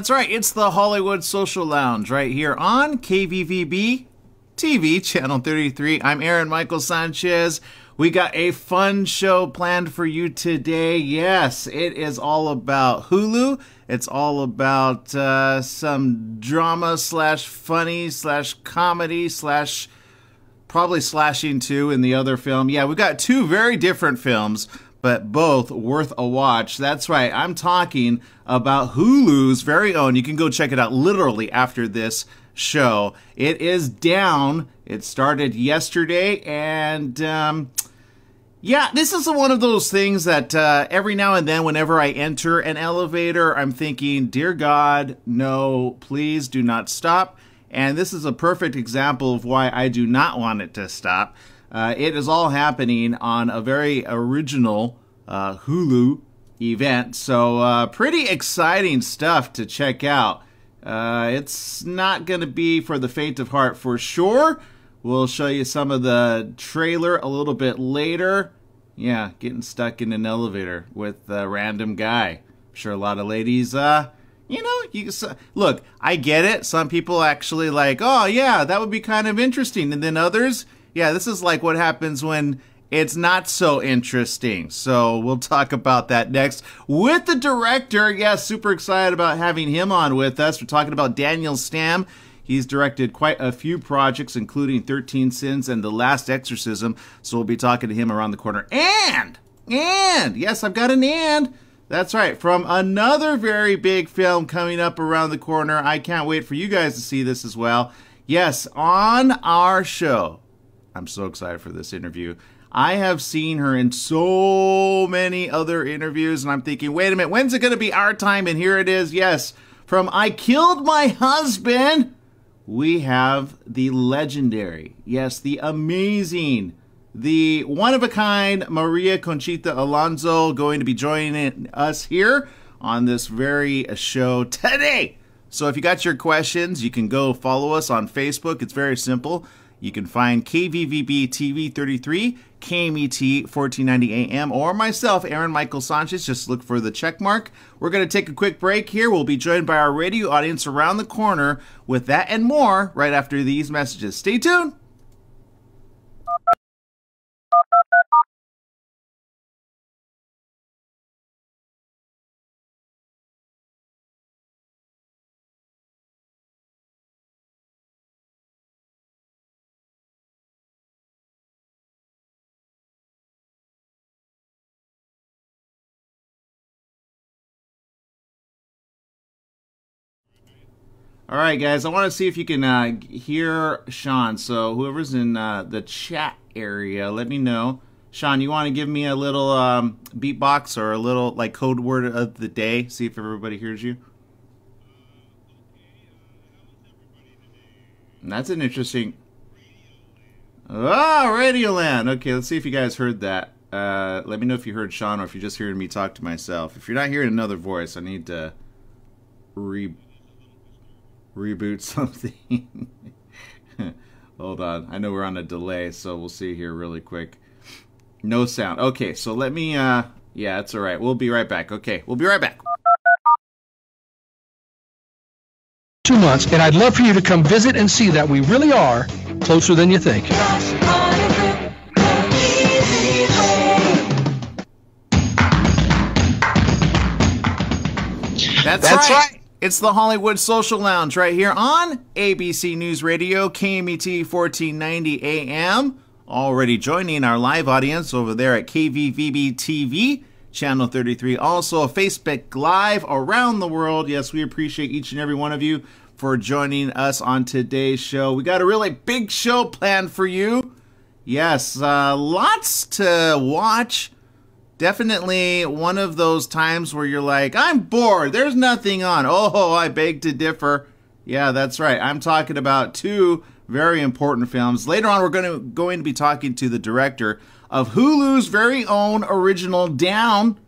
That's right, it's the Hollywood Social Lounge right here on KVVB TV, Channel 33. I'm Aaron Michael Sanchez. We got a fun show planned for you today. Yes, it is all about Hulu. It's all about some drama slash funny slash comedy slash probably slashing too in the other film. Yeah, we've got two very different films, but both worth a watch. That's right, I'm talking about Hulu's very own. You can go check it out literally after this show. It is Down. It started yesterday, and yeah, this is one of those things that every now and then whenever I enter an elevator, I'm thinking, dear God, no, please do not stop. And this is a perfect example of why I do not want it to stop. It is all happening on a very original Hulu event, so pretty exciting stuff to check out. It's not going to be for the faint of heart for sure. We'll show you some of the trailer a little bit later. Yeah, getting stuck in an elevator with a random guy. I'm sure a lot of ladies, you know, look, I get it. Some people actually like, oh yeah, that would be kind of interesting. And then others, yeah, this is like what happens when it's not so interesting. So we'll talk about that next with the director. Yes, super excited about having him on with us. We're talking about Daniel Stamm. He's directed quite a few projects, including 13 Sins and The Last Exorcism. So we'll be talking to him around the corner. And, yes, I've got an and. That's right, from another very big film coming up around the corner. I can't wait for you guys to see this as well. Yes, on our show. I'm so excited for this interview. I have seen her in so many other interviews, and I'm thinking, wait a minute, when's it going to be our time? And here it is, yes, from I Killed My Husband, we have the legendary, yes, the amazing, the one-of-a-kind Maria Conchita Alonso going to be joining us here on this very show today. So if you got your questions, you can go follow us on Facebook. It's very simple. You can find KVVB TV 33, KMET 1490 AM, or myself, Aaron Michael Sanchez. Just look for the check mark. We're going to take a quick break here. We'll be joined by our radio audience around the corner with that and more right after these messages. Stay tuned. All right, guys, I want to see if you can hear Sean. So whoever's in the chat area, let me know. Sean, you want to give me a little beatbox or a little like code word of the day? See if everybody hears you. And that's an interesting... Oh, Radioland. Okay, let's see if you guys heard that. Let me know if you heard Sean or if you're just hearing me talk to myself. If you're not hearing another voice, I need to reboot something. Hold on. I know we're on a delay, so we'll see here really quick. No sound. Okay, so let me, yeah, that's all right. We'll be right back. Okay, we'll be right back. 2 months, and I'd love for you to come visit and see that we really are closer than you think. That's right. It's the Hollywood Social Lounge right here on ABC News Radio, KMET 1490 AM. Already joining our live audience over there at KVVB TV, Channel 33. Also, Facebook Live around the world. Yes, we appreciate each and every one of you for joining us on today's show. We got a really big show planned for you. Yes, lots to watch. Definitely one of those times where you're like, I'm bored, there's nothing on. Oh, I beg to differ. Yeah, that's right. I'm talking about two very important films. Later on, we're going to be talking to the director of Hulu's very own original Down.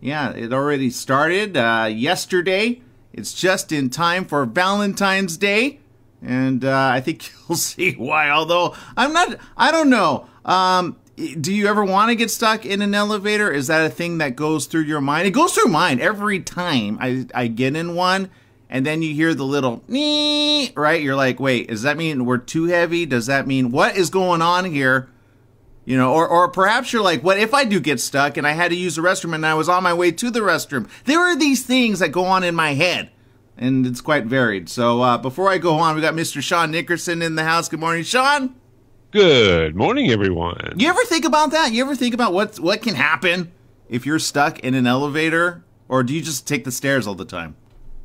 Yeah, it already started yesterday. It's just in time for Valentine's Day. And I think you'll see why. Although, I don't know. Do you ever want to get stuck in an elevator? Is that a thing that goes through your mind? It goes through mine every time I get in one. and then you hear the little nee, right? You're like, wait, does that mean we're too heavy? Does that mean what is going on here? You know, or perhaps you're like, what if I do get stuck and I had to use the restroom and I was on my way to the restroom? There are these things that go on in my head, and it's quite varied. So before I go on, we got Mr. Sean Nickerson in the house. Good morning, Sean. Good morning, everyone. You ever think about that? You ever think about what can happen if you're stuck in an elevator, or do you just take the stairs all the time?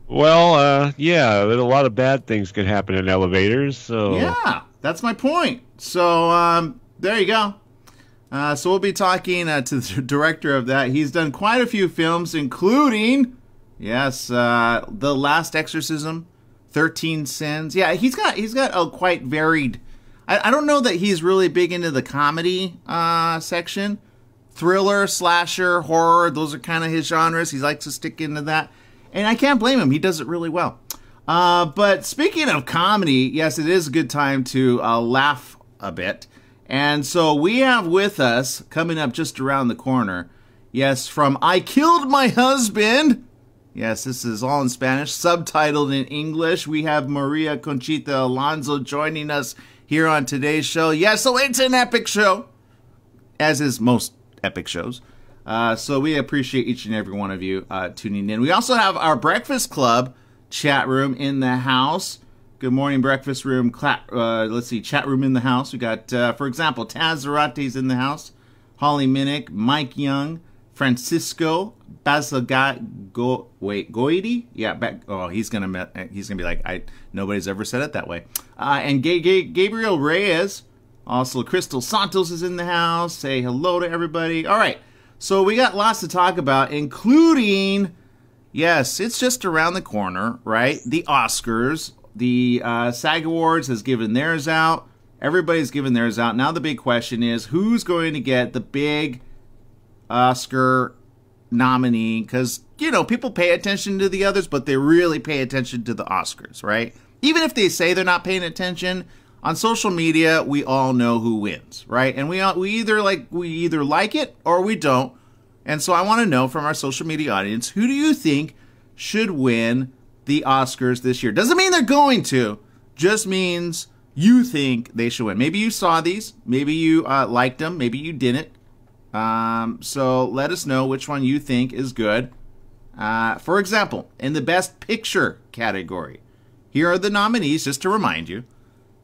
Well, yeah, there's a lot of bad things can happen in elevators. So yeah, that's my point. So there you go. So we'll be talking to the director of that. He's done quite a few films, including, yes, The Last Exorcism, 13 Sins. Yeah, he's got a quite varied. I don't know that he's really big into the comedy section. Thriller, slasher, horror, those are kind of his genres. He likes to stick into that. And I can't blame him. He does it really well. But speaking of comedy, yes, it is a good time to laugh a bit. And so we have with us, coming up just around the corner, yes, from I Killed My Husband. Yes, this is all in Spanish, subtitled in English. We have Maria Conchita Alonso joining us here on today's show. Yes, so it's an epic show, as is most epic shows. So we appreciate each and every one of you tuning in. We also have our Breakfast Club chat room in the house. Good morning, Breakfast Room. Let's see, chat room in the house. We got, for example, Taz Zarate's in the house. Holly Minnick, Mike Young, Francisco Goidi? Yeah, he's gonna be like, nobody's ever said it that way. And Gabriel Reyes. Also, Crystal Santos is in the house. Say hello to everybody. All right, so we got lots to talk about, including, yes, it's just around the corner, right? The Oscars. The SAG Awards has given theirs out. Everybody's given theirs out. Now the big question is, who's going to get the big Oscar nominee? Because, you know, people pay attention to the others, but they really pay attention to the Oscars, right? Even if they say they're not paying attention, on social media, we all know who wins, right? And we either like it or we don't. And so I want to know from our social media audience, who do you think should win the Oscars this year? Doesn't mean they're going to, just means you think they should win. Maybe you saw these, maybe you liked them, maybe you didn't. So let us know which one you think is good. For example, in the Best Picture category, here are the nominees, just to remind you.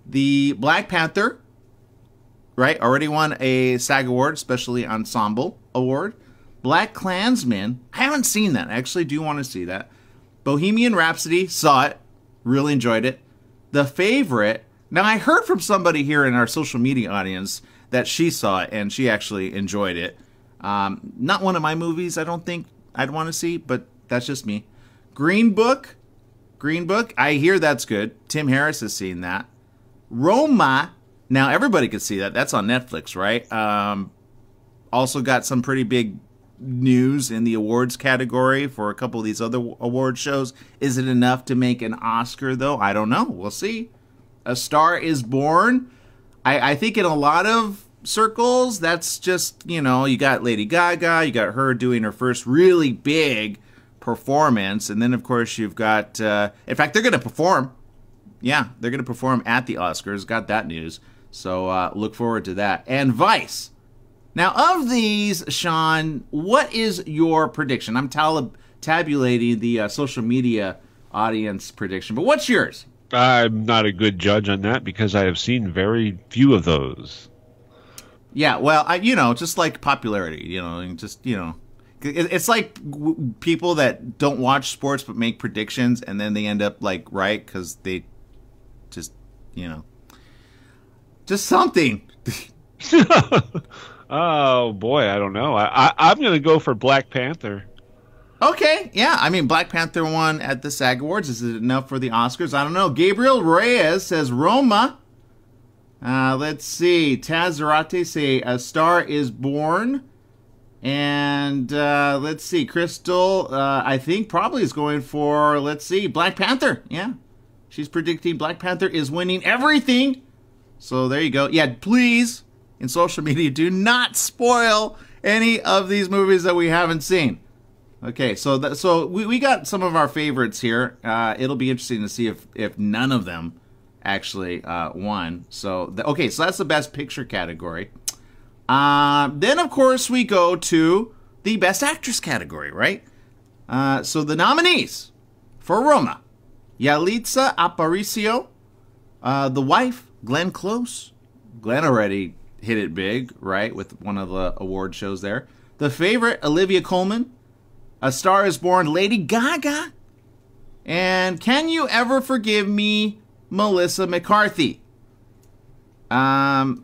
The Black Panther, right, already won a SAG Award, especially Ensemble Award. Black Klansman, I haven't seen that. I actually do want to see that. Bohemian Rhapsody, saw it, really enjoyed it. The Favorite, now I heard from somebody here in our social media audience that she saw it and she actually enjoyed it. Not one of my movies I don't think I'd want to see, but that's just me. Green Book, I hear that's good. Tim Harris has seen that. Roma, now everybody could see that. That's on Netflix, right? Also got some pretty big news in the awards category for a couple of these other award shows. Is it enough to make an Oscar, though? I don't know. We'll see. A Star is Born. I think in a lot of circles, that's just, you know, you got Lady Gaga, you got her doing her first really big performance, and then, of course, you've got, in fact, they're going to perform. Yeah, they're going to perform at the Oscars. Got that news. So look forward to that. And Vice. Now, of these, Sean, what is your prediction? I'm tabulating the social media audience prediction, but what's yours? I'm not a good judge on that because I have seen very few of those. Yeah, well, just like popularity, it's like people that don't watch sports but make predictions and then they end up like right because they just, just something. Oh boy, I don't know. I'm going to go for Black Panther. Okay, yeah. I mean, Black Panther won at the SAG Awards. Is it enough for the Oscars? I don't know. Gabriel Reyes says Roma. Let's see. Taz Zarate say A Star is Born. And let's see. Crystal, I think probably is going for, let's see, Black Panther. Yeah. She's predicting Black Panther is winning everything. So there you go. Yeah, please, in social media, do not spoil any of these movies that we haven't seen. Okay, so we got some of our favorites here. It'll be interesting to see if none of them actually won. So okay, so that's the best picture category. Then of course we go to the best actress category, right? So the nominees for Roma: Yalitza Aparicio, The Wife, Glenn Close. Glenn already hit it big, right, with one of the award shows there. The Favorite, Olivia Colman. A Star is Born, Lady Gaga. And Can You Ever Forgive Me, Melissa McCarthy. I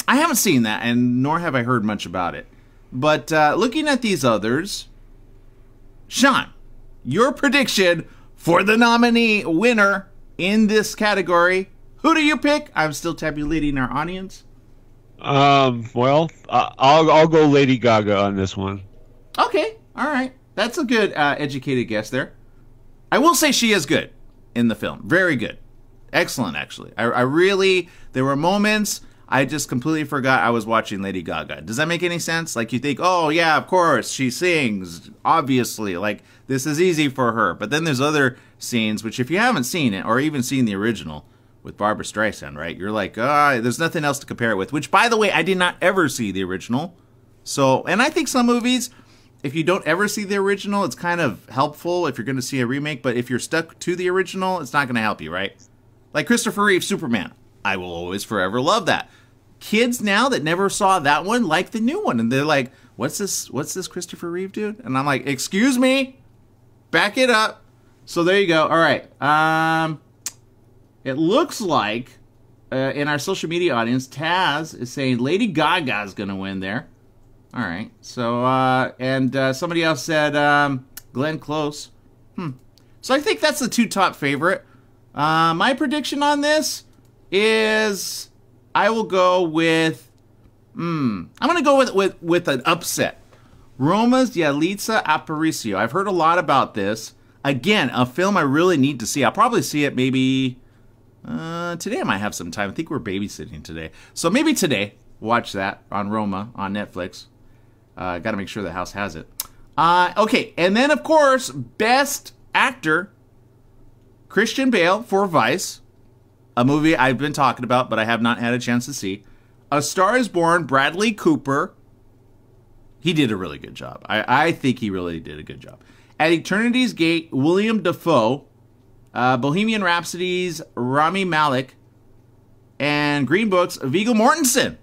haven't seen that, and nor have I heard much about it. But looking at these others, Sean, your prediction for the nominee winner in this category, who do you pick? I'm still tabulating our audience. Well, I'll go Lady Gaga on this one. Okay, all right. That's a good educated guess there. I will say she is good in the film. Very good. Excellent, actually. I really, there were moments I just completely forgot I was watching Lady Gaga. Does that make any sense? Like you think, oh yeah, of course, she sings, obviously. Like this is easy for her. But then there's other scenes, which if you haven't seen it, or even seen the original with Barbra Streisand, right? You're like, there's nothing else to compare it with. Which, by the way, I did not ever see the original. So, and I think some movies, if you don't ever see the original, it's kind of helpful if you're going to see a remake. But if you're stuck to the original, it's not going to help you, right? Like Christopher Reeve's Superman. I will always forever love that. Kids now that never saw that one like the new one. And they're like, what's this Christopher Reeve dude? And I'm like, excuse me, back it up. So there you go. All right. It looks like in our social media audience, Taz is saying Lady Gaga is going to win there. All right. So, and somebody else said Glenn Close. So I think that's the two top favorite. My prediction on this is I will go with, I'm going to go with an upset. Roma's Yalitza Aparicio. I've heard a lot about this. Again, a film I really need to see. I'll probably see it maybe today. I might have some time. I think we're babysitting today. So maybe today, watch that on Roma on Netflix. Got to make sure the house has it. Okay, and then, of course, Best Actor, Christian Bale for Vice, a movie I've been talking about, but I have not had a chance to see. A Star is Born, Bradley Cooper. He did a really good job. I think he really did a good job. At Eternity's Gate, William Dafoe. Bohemian Rhapsody's Rami Malek. And Green Book's Viggo Mortensen.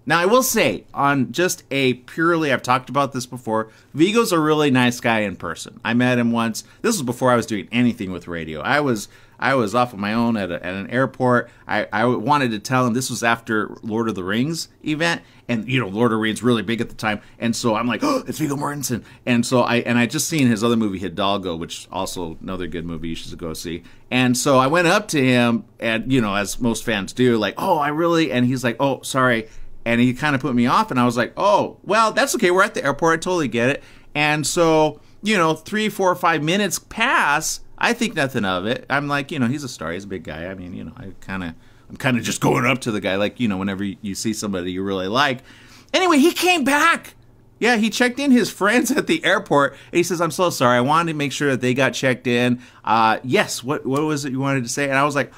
Now, I will say, on just a purely, I've talked about this before, Viggo's a really nice guy in person. I met him once. This was before I was doing anything with radio. I was off on my own at an airport. I wanted to tell him, this was after Lord of the Rings event, and you know, Lord of the Rings really big at the time, and so I'm like, oh, it's Viggo Mortensen. And so I just seen his other movie Hidalgo, which also another good movie you should go see. And so I went up to him, and you know, as most fans do, like, oh, I really, and he's like, oh, sorry. And he kind of put me off, and I was like, oh, well, that's okay. We're at the airport. I totally get it. And so, you know, 3, 4, 5 minutes pass. I think nothing of it. I'm like, you know, he's a star. He's a big guy. I mean, you know, I'm kind of just going up to the guy, like, you know, whenever you see somebody you really like. Anyway, he came back. Yeah, he checked in his friends at the airport. And he says, I'm so sorry. I wanted to make sure that they got checked in. Yes, what was it you wanted to say? And I was like,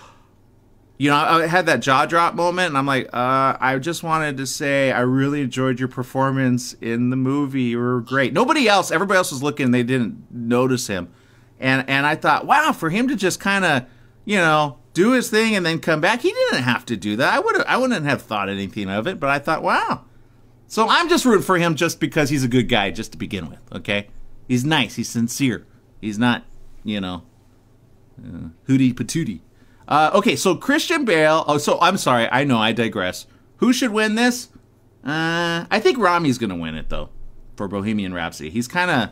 you know, I had that jaw drop moment, and I'm like, I just wanted to say I really enjoyed your performance in the movie. You were great. Everybody else was looking, they didn't notice him. And I thought, wow, for him to just kind of, you know, do his thing and then come back, he didn't have to do that. I wouldn't have thought anything of it, but I thought, wow. So I'm just rooting for him just because he's a good guy just to begin with, okay? He's nice. He's sincere. He's not, you know, hootie patootie. Okay, so Christian Bale. Oh, so I'm sorry. I know, I digress. Who should win this? I think Rami's going to win it, though, for Bohemian Rhapsody. He's kind of,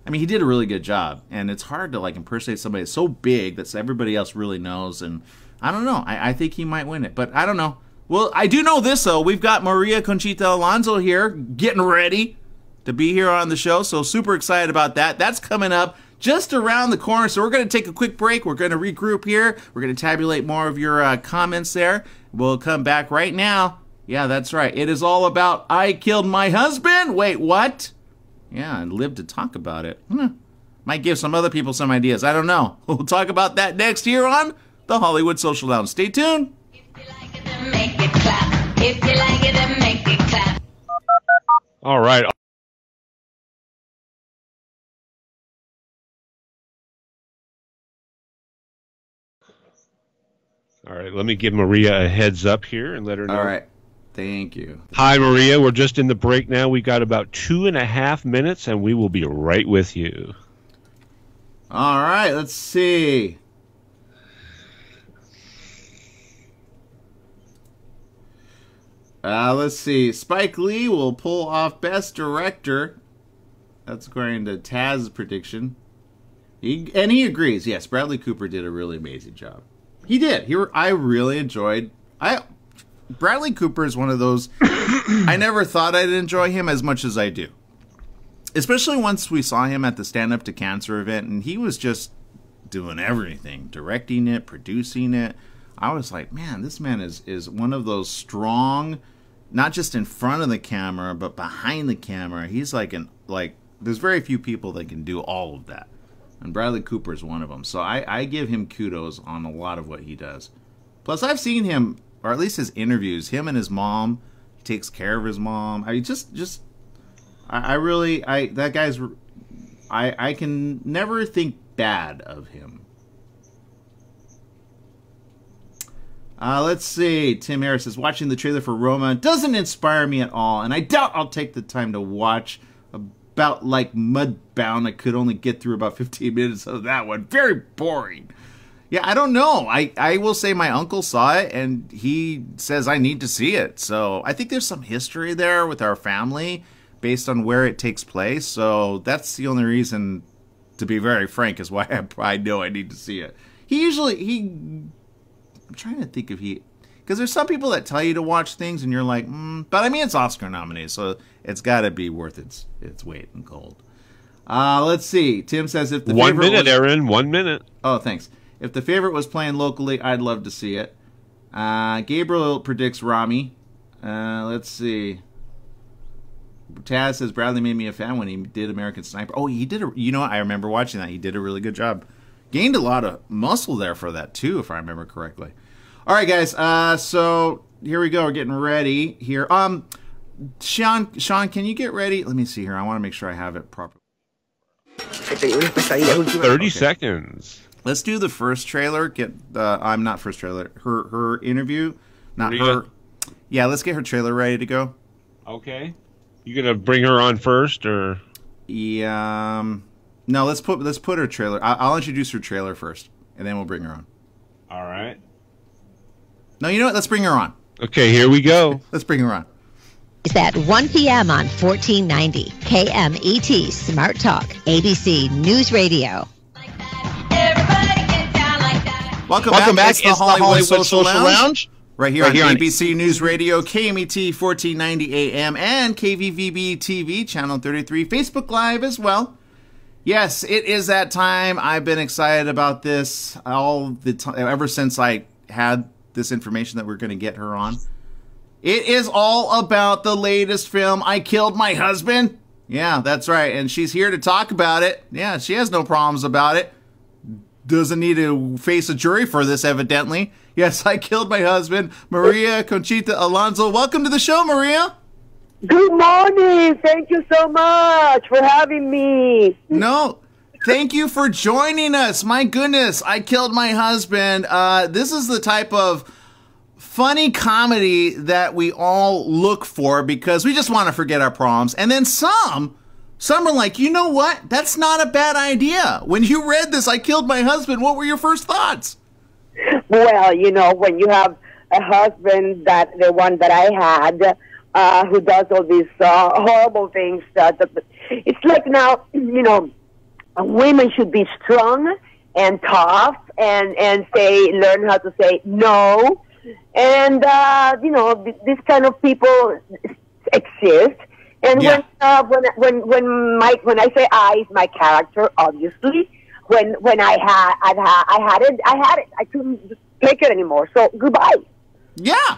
I mean, he did a really good job. And it's hard to, like, impersonate somebody that's so big that everybody else really knows. And I don't know. I think he might win it. But I don't know. Well, I do know this, though. We've got Maria Conchita Alonso here getting ready to be here on the show. So super excited about that. That's coming up just around the corner. So we're going to take a quick break. We're going to regroup here. We're going to tabulate more of your comments there. We'll come back right now. Yeah, that's right. It is all about I Killed My Husband. Wait, what? Yeah, and live to talk about it. Might give some other people some ideas. I don't know. We'll talk about that next here on the Hollywood Social Lounge. Stay tuned. If you like it, then make it clap. If you like it, then make it clap. All right. All right, let me give Maria a heads up here and let her know. All right. Thank you. Hi, Maria. We're just in the break now. We got about 2.5 minutes, and we will be right with you. All right, let's see. Let's see. Spike Lee will pull off Best Director. That's according to Taz's prediction. He agrees. Yes, Bradley Cooper did a really amazing job. He did. I really enjoyed. Bradley Cooper is one of those. I never thought I'd enjoy him as much as I do. Especially once we saw him at the Stand Up to Cancer event, and he was just doing everything, directing it, producing it. I was like, man, this man is one of those strong, not just in front of the camera, but behind the camera. He's there's very few people that can do all of that. And Bradley Cooper is one of them. So I give him kudos on a lot of what he does. Plus, I've seen him, or at least his interviews, him and his mom. He takes care of his mom. I can never think bad of him. Let's see. Tim Harris says, watching the trailer for Roma doesn't inspire me at all, and I doubt I'll take the time to watch. About like Mudbound, I could only get through about 15 minutes of that one. Very boring. Yeah, I don't know. I will say my uncle saw it, and he says I need to see it. So I think there's some history there with our family based on where it takes place. So that's the only reason, to be very frank, is why I know I need to see it. I'm trying to think if because there's some people that tell you to watch things and you're like, but I mean, it's Oscar nominated, so it's got to be worth its weight in gold. Let's see. Tim says if the 1 favorite minute, was, Aaron. 1 minute. Oh, thanks. If the favorite was playing locally, I'd love to see it. Gabriel predicts Rami. Let's see. Taz says Bradley made me a fan when he did American Sniper. Oh, he did. You know what? I remember watching that. He did a really good job. Gained a lot of muscle there for that too, if I remember correctly. All right, guys. So here we go. We're getting ready here. Sean, can you get ready? Let me see here. I want to make sure I have it properly. 30 seconds. Let's do the first trailer. I'm not first trailer. Her interview, not Maria. her. Yeah, let's get her trailer ready to go. Okay. You gonna bring her on first, or? Yeah. No, let's put her trailer. I'll introduce her trailer first, and then we'll bring her on. All right. No, you know what? Let's bring her on. Okay, here we go. Let's bring her on. Is at 1 p.m. on 1490 KMET Smart Talk, ABC News Radio. Welcome back. It's the Hollywood Social Lounge. Right here on ABC News Radio, KMET 1490 AM, and KVVB TV, Channel 33, Facebook Live as well. Yes, it is that time. I've been excited about this all the time, ever since I had this information that we're going to get her on. It is all about the latest film, I Killed My Husband. Yeah, that's right. And she's here to talk about it. Yeah, she has no problems about it. Doesn't need to face a jury for this, evidently. Yes, I Killed My Husband. Maria Conchita Alonso. Welcome to the show, Maria. Good morning. Thank you so much for having me. No, thank you for joining us. My goodness, I Killed My Husband. This is the type of funny comedy that we all look for because we just want to forget our problems. And then some are like, you know what? That's not a bad idea. When you read this, I Killed My Husband, what were your first thoughts? Well, you know, when you have a husband, the one that I had, who does all these horrible things, it's like now, you know, women should be strong and tough and learn how to say no. And, you know, these kind of people exist. And yeah. when I say I, it's my character, obviously. When I had it. I couldn't take it anymore. So goodbye. Yeah.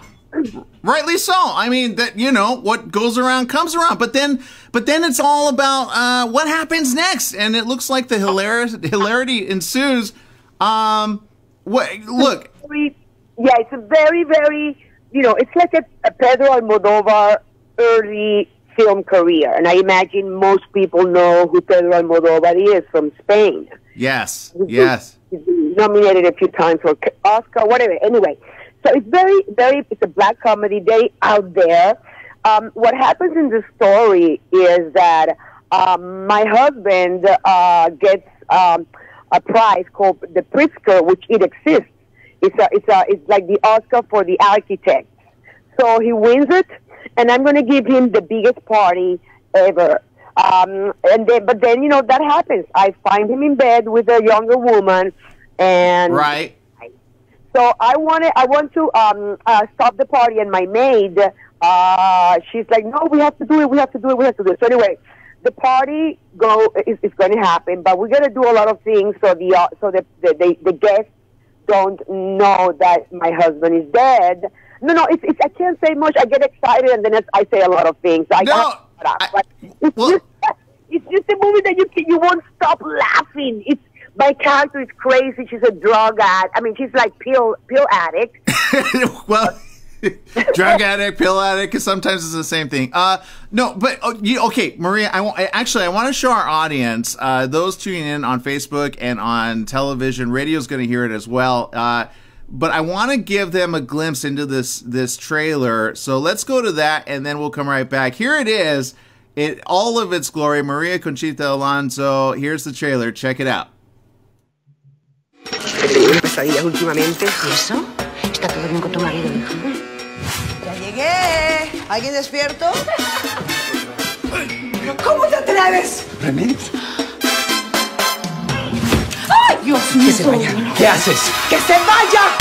Rightly so. I mean, that, you know, what goes around comes around. But then it's all about what happens next, and it looks like the hilarity ensues. Look. Yeah, it's a very, very, you know, it's like a Pedro Almodovar early film career, and I imagine most people know who Pedro Almodovar is from Spain. Yes. He's been nominated a few times for Oscar, whatever. Anyway, so it's very, very, it's a black comedy, very out there. What happens in the story is that my husband gets a prize called the Pritzker, which it exists. It's like the Oscar for the architects. So he wins it, and I'm going to give him the biggest party ever. But then, you know, that happens. I find him in bed with a younger woman, and right. So I want to stop the party, and my maid, she's like, no, we have to do it. So anyway, the party is going to happen, but we're going to do a lot of things so the guests don't know that my husband is dead. No, it's I can't say much. I get excited, and then I say a lot of things. It's just a movie that you won't stop laughing. My character is crazy. She's a drug addict. I mean, she's like pill addict. Well, drug addict, pill addict, sometimes it's the same thing. No, but okay, Maria. I want to show our audience, those tuning in on Facebook and on television, radio is going to hear it as well. But I want to give them a glimpse into this trailer. So let's go to that, and then we'll come right back. Here it is, in all of its glory. Maria Conchita Alonso. Here's the trailer. Check it out. He tenido pesadillas últimamente. ¿Y eso? ¿Está todo bien con tu marido, hija? ¡Ya llegué! ¿Alguien despierto? ¿Pero cómo te atreves? ¿Remedios? ¡Ay, Dios mío! Que se vaya. ¿Qué haces? ¡Que se vaya!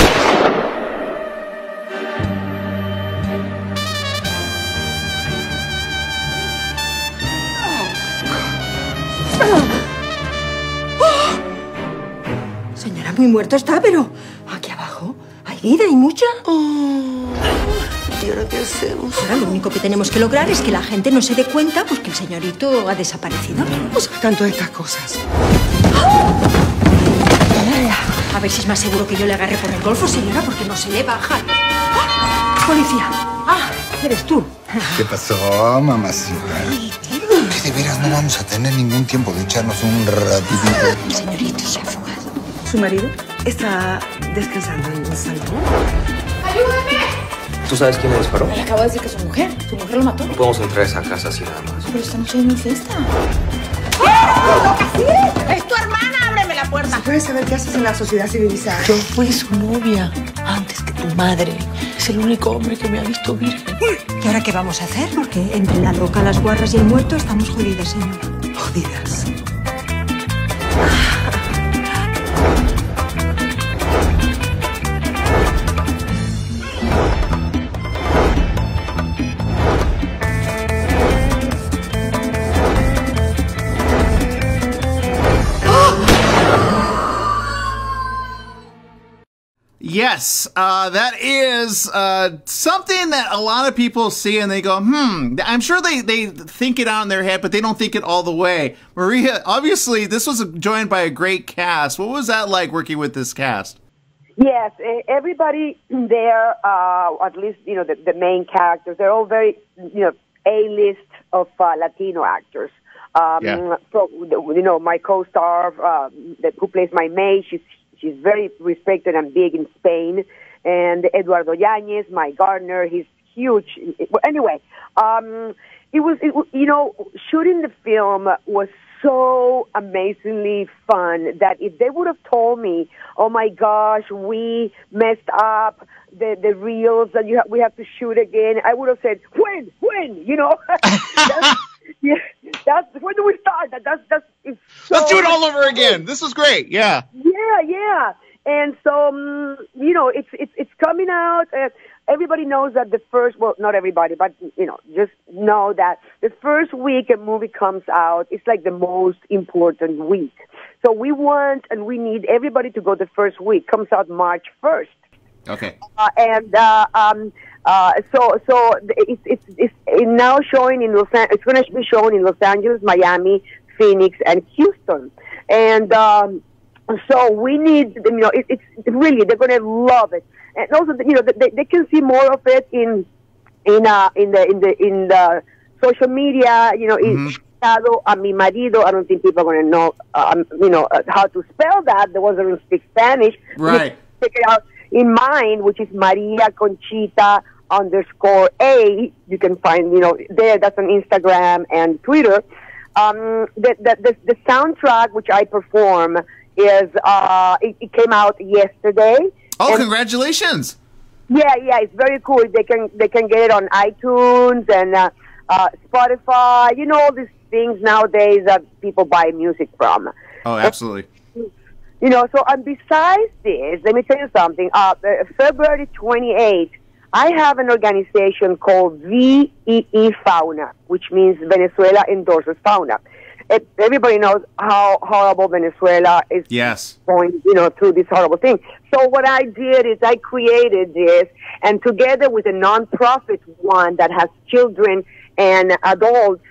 Señora, muy muerto está, pero aquí abajo hay vida y mucha. ¿Y ahora qué hacemos? Ahora lo único que tenemos que lograr es que la gente no se dé cuenta pues que el señorito ha desaparecido. No sabes tanto de estas cosas. A ver si es más seguro que yo le agarre por el golfo, señora, porque no se le baja. ¡Ah! Policía. Ah, eres tú. ¿Qué pasó, mamacita? Que de veras no vamos a tener ningún tiempo de echarnos un ratito. El señorito se ha fugado. ¿Su marido? Está descansando en un salón. ¡Ayúdame! ¿Tú sabes quién le disparó? Le acabo de decir que su mujer lo mató. No podemos entrar a esa casa así nada más. Pero esta noche hay una fiesta. ¡Es tu hermana! ¡Ábreme la puerta! ¿Se puede saber qué haces en la sociedad civilizada? Yo fui su novia antes que tu madre. Es el único hombre que me ha visto virgen. ¿Y ahora qué vamos a hacer? Porque entre la loca, las guarras y el muerto estamos jodidas, señora. Jodidas. Yes, that is something that a lot of people see and they go, I'm sure they think it out in their head, but they don't think it all the way. Maria, obviously, this was joined by a great cast. What was that like working with this cast? Yes, everybody there, at least, you know, the main characters, they're all very, you know, A-list of Latino actors. So, you know, my co-star who plays my maid, she's very respected and big in Spain. And Eduardo Yáñez, my gardener, he's huge. Anyway, it was, you know, shooting the film was so amazingly fun that if they would have told me, oh my gosh, we messed up the reels that we have to shoot again, I would have said, when, you know. That's when do we start? That's so, let's do it all over again. This is great. Yeah. Yeah. And so you know, it's coming out. Everybody knows that the first, well, not everybody, but you know, just know that the first week a movie comes out, it's like the most important week. So we want and we need everybody to go the first week. Comes out March 1st. Okay. It's now showing in it's going to be shown in Los Angeles, Miami, Phoenix, and Houston. And so we need, it's really, they're going to love it. And also, they can see more of it in the social media. A mi marido. I don't think people are going to know, how to spell that. The ones that don't speak Spanish. Right. Check it out. In mine, which is Maria Conchita _A. You can find, there. That's on Instagram and Twitter. The soundtrack which I perform is it came out yesterday. Oh, congratulations! Yeah, it's very cool. They can get it on iTunes and Spotify. All these things nowadays that people buy music from. Oh, absolutely. And besides this, let me tell you something. February 28th, I have an organization called VEE Fauna, which means Venezuela Endorses Fauna. Everybody knows how horrible Venezuela is going, through this horrible thing. So what I did is I created this, and together with a nonprofit one that has children and adults,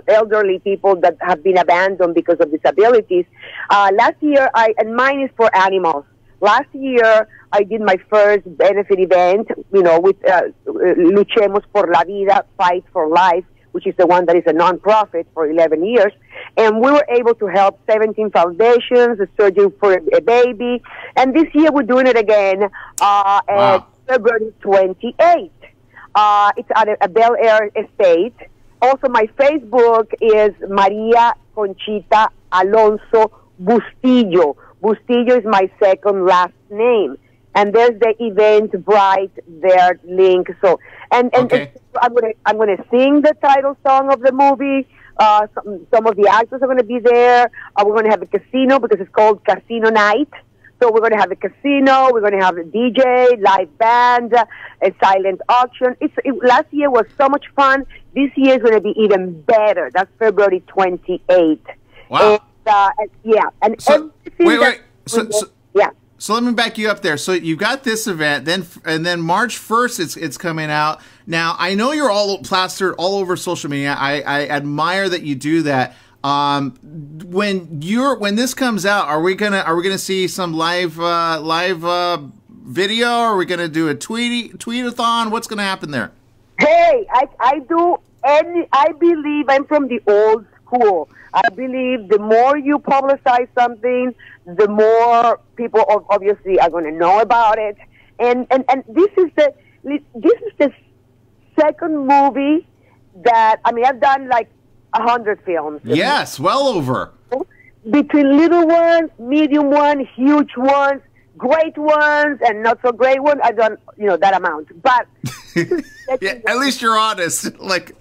elderly people that have been abandoned because of disabilities. Last year, and mine is for animals. Last year, I did my first benefit event, with Luchemos por la Vida, Fight for Life, which is the one that is a nonprofit for 11 years. And we were able to help 17 foundations, a surgery for a baby. And this year, we're doing it again at February 28th. It's at a Bel Air estate. Also, my Facebook is Maria Conchita Alonso Bustillo. Bustillo is my second last name. And there's the Eventbrite there link. So, and I'm gonna sing the title song of the movie. Some of the actors are gonna be there. We're gonna have a casino because it's called Casino Night. So we're going to have a casino, we're going to have a DJ, live band, a silent auction. Last year was so much fun. This year is going to be even better. That's February 28th. Wow. And so, wait. Yeah. So let me back you up there. So you got this event, then March 1st it's coming out. Now I know you're all plastered all over social media. I admire that you do that. When this comes out, are we gonna see some live video? Are we gonna do a tweet-a-thon? What's gonna happen there? Hey, I believe I'm from the old school. I believe the more you publicize something, the more people obviously are going to know about it. And this is the second movie that I've done like 100 films. Yes, well over. Between little ones, medium ones, huge ones, great ones, and not so great ones, I've done that amount. But yeah, at least you're honest. Like,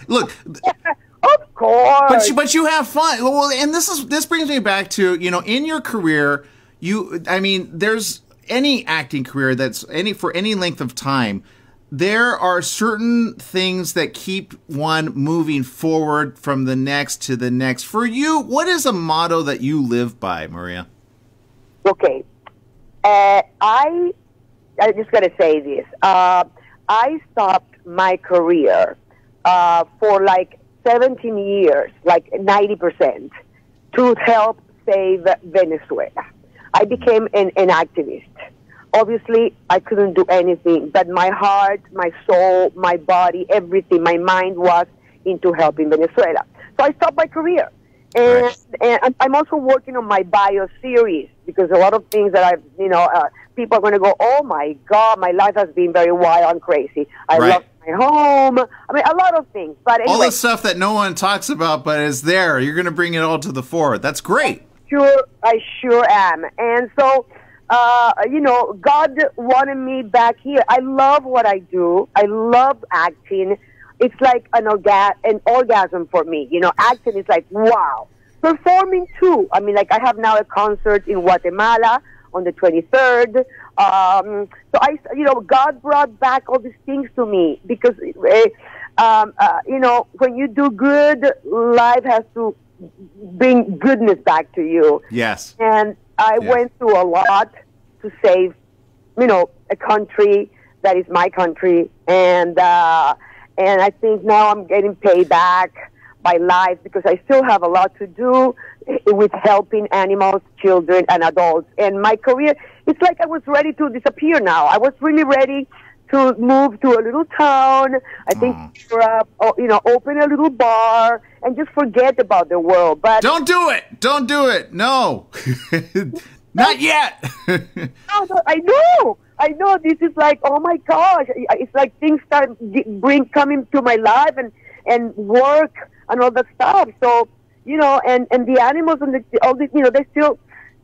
look. Of course. But you have fun. Well, and this brings me back to, in your career, there's any acting career for any length of time, there are certain things that keep one moving forward from the next to the next. For you, what is a motto that you live by, Maria? Okay. I just got to say this. I stopped my career for like 17 years, like 90%, to help save Venezuela. I became an activist. Obviously, I couldn't do anything, but my heart, my soul, my body, everything, my mind was into helping Venezuela. So I stopped my career. And I'm also working on my bio series, because a lot of things that people are going to go, oh my God, my life has been very wild and crazy. I lost my home. A lot of things. But anyway, all the stuff that no one talks about, but is there. You're going to bring it all to the fore. That's great. I sure am. And so, God wanted me back here. I love what I do. I love acting. It's like an orgasm for me. Acting is like, wow. Performing too. I have now a concert in Guatemala on the 23rd. So God brought back all these things to me because, when you do good, life has to bring goodness back to you. Yes. And I went through a lot to save, a country that is my country, and I think now I'm getting paid back by life because I still have a lot to do with helping animals, children, and adults. And my career, it's like I was ready to disappear now. I was really ready to move to a little town, I think, open a little bar and just forget about the world. But don't do it. Don't do it. No. Not yet. No, I know. This is like, oh my gosh. It's like things start coming to my life and work and all that stuff. So, and the animals and all this, they still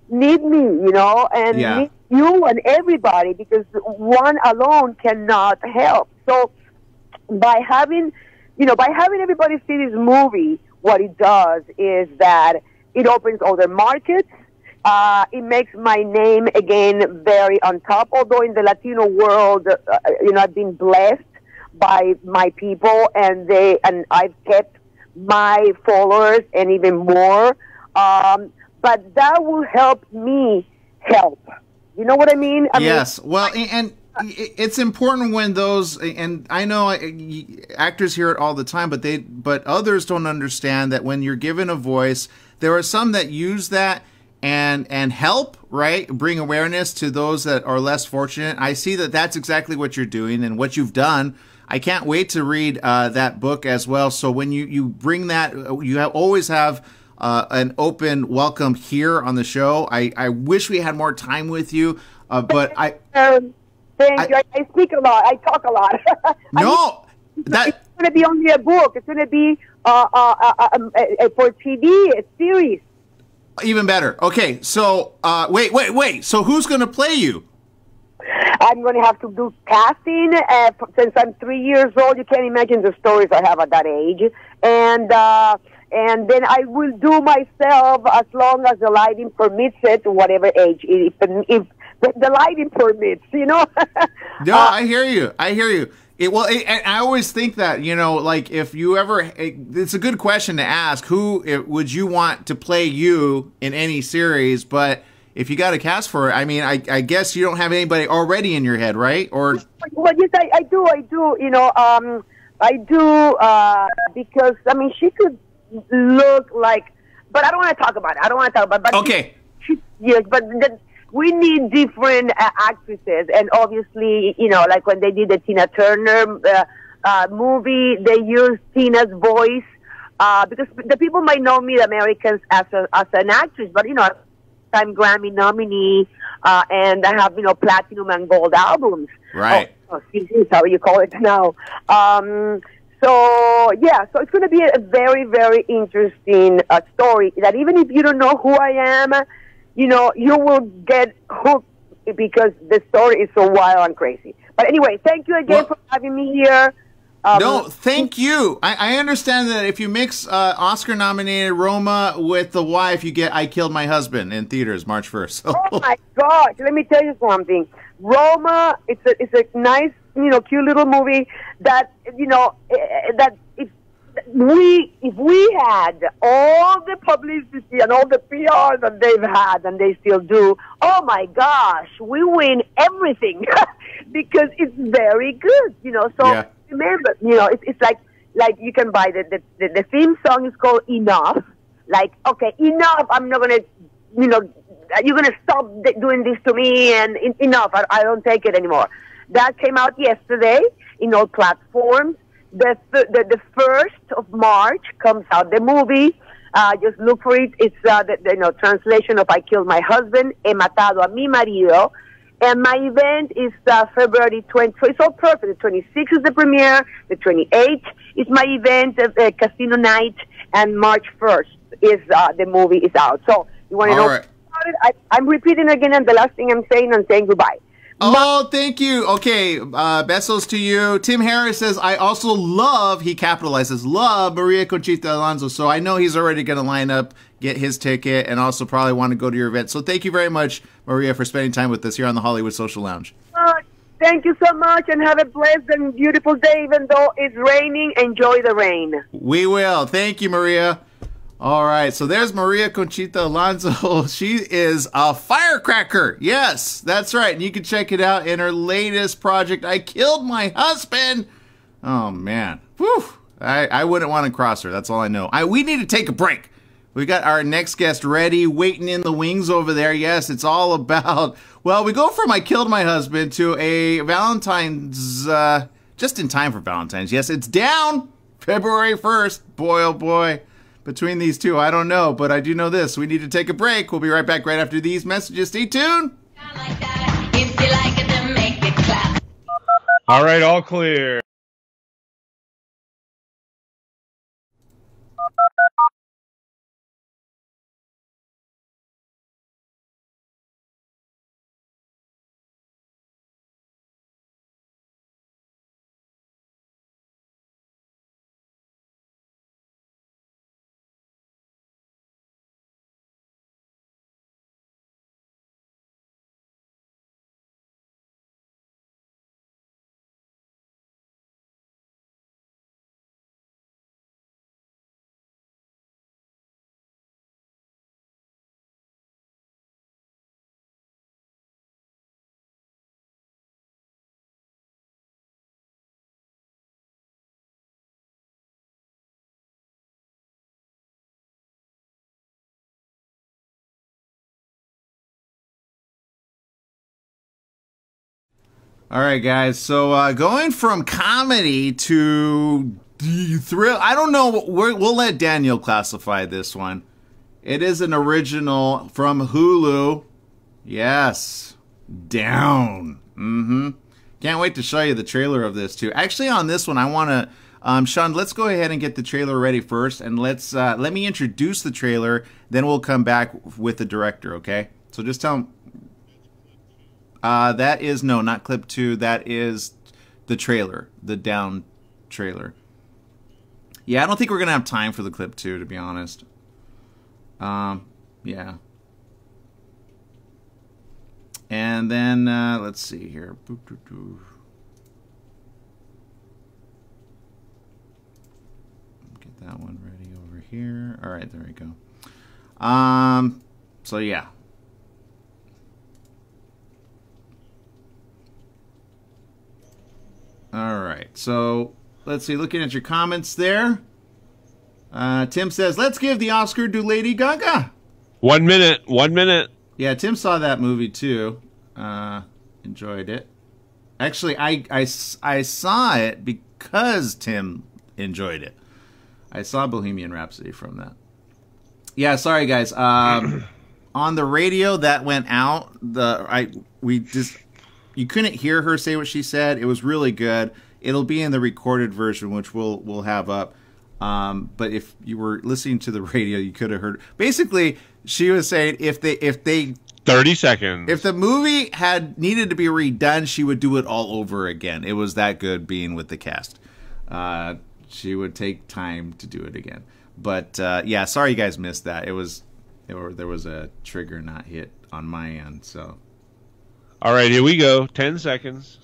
need me, and need you and everybody, because one alone cannot help. So by having everybody see this movie, what it does is that it opens other markets. It makes my name again very on top. Although in the Latino world, I've been blessed by my people, and I've kept my followers and even more. But that will help me help. You know what I mean? Yes. Well, and it's important when those, and I know actors hear it all the time, but others don't understand that when you're given a voice, there are some that use that and help, right? Bring awareness to those that are less fortunate. I see that that's exactly what you're doing and what you've done. I can't wait to read that book as well. So when you bring that, you always have an open welcome here on the show. I wish we had more time with you, but thank you. I speak a lot. I talk a lot. No, it's going to be only a book. It's going to be for TV, a series. Even better. Okay, so wait. So who's going to play you? I'm going to have to do casting since I'm 3 years old. You can't imagine the stories I have at that age, and then I will do myself as long as the lighting permits it, whatever age, if the lighting permits, No, I hear you. I always think that, like if you ever, it's a good question to ask, who would you want to play you in any series? But if you got a cast for it, I mean, I guess you don't have anybody already in your head, right? Or well, yes, I do. I do because she could look like, but I don't want to talk about it. But okay. Yes, but we need different actresses, and obviously, like when they did the Tina Turner movie, they used Tina's voice because the people might know me, the Americans, as an actress, but I'm Grammy nominee, and I have platinum and gold albums. Right. CDs, how you call it now. So it's going to be a very, very interesting story that even if you don't know who I am, you will get hooked because the story is so wild and crazy. But anyway, thank you again for having me here. No, thank you. I understand that if you mix Oscar-nominated Roma with The Wife, you get I Killed My Husband in theaters March 1st. So. Oh, my gosh. Let me tell you something. Roma, it's a nice, cute little movie that, that if we had all the publicity and all the PR that they've had, and they still do, oh my gosh, we win everything because it's very good, So remember, it's like you can buy the theme song is called Enough. Like, okay, enough. I'm not gonna, you're gonna stop doing this to me, and enough. I don't take it anymore. That came out yesterday in all platforms. The 1st of March comes out the movie. Just look for it. It's the translation of I Killed My Husband, He Matado a Mi Marido. And my event is February 20th. So it's all perfect. The 26th is the premiere. The 28th is my event, Casino Night. And March 1st is the movie is out. So you want to know about it? I'm repeating again, and the last thing I'm saying goodbye. Oh, thank you. Okay, besos to you. Tim Harris says, I also love, he capitalizes, love Maria Conchita Alonso. So I know he's already going to line up, get his ticket, and also probably want to go to your event. So thank you very much, Maria, for spending time with us here on the Hollywood Social Lounge. Thank you so much, and have a blessed and beautiful day. Even though it's raining, enjoy the rain. We will. Thank you, Maria. All right, so there's Maria Conchita Alonso. She is a firecracker. Yes, that's right. And you can check it out in her latest project, I Killed My Husband. Oh, man. Whew. I wouldn't want to cross her. That's all I know. We need to take a break. We got our next guest ready, waiting in the wings over there. Yes, it's all about, well, we go from I Killed My Husband to a Valentine's, just in time for Valentine's. Yes, it's down February 1st. Boy, oh boy. Between these two, I don't know, but I do know this. We need to take a break. We'll be right back right after these messages. Stay tuned. All right, all clear. All right, guys. So going from comedy to thrill. I don't know. We'll let Daniel classify this one. It is an original from Hulu. Yes. Down. Can't wait to show you the trailer of this, too. Actually, on this one, I want to... Sean, let's go ahead and get the trailer ready first. And let's let me introduce the trailer. Then we'll come back with the director, okay? So just tell him... that is, no, not clip 2. That is the trailer, the Down trailer. Yeah, I don't think we're going to have time for the clip 2, to be honest. Yeah. And then, let's see here. Get that one ready over here. All right, there we go. So, yeah. All right, so let's see. Looking at your comments there, Tim says, "Let's give the Oscar to Lady Gaga." 1 minute. 1 minute. Yeah, Tim saw that movie too. Enjoyed it. Actually, I saw it because Tim enjoyed it. I saw Bohemian Rhapsody from that. Yeah, sorry guys. On the radio that went out. You couldn't hear her say what she said. It was really good. It'll be in the recorded version, which we'll have up. But if you were listening to the radio, you could have heard. Basically, she was saying if they 30 seconds. If the movie had needed to be redone, she would do it all over again. It was that good being with the cast. She would take time to do it again. But yeah, sorry you guys missed that. There was a trigger not hit on my end, so. All right, here we go. 10 seconds.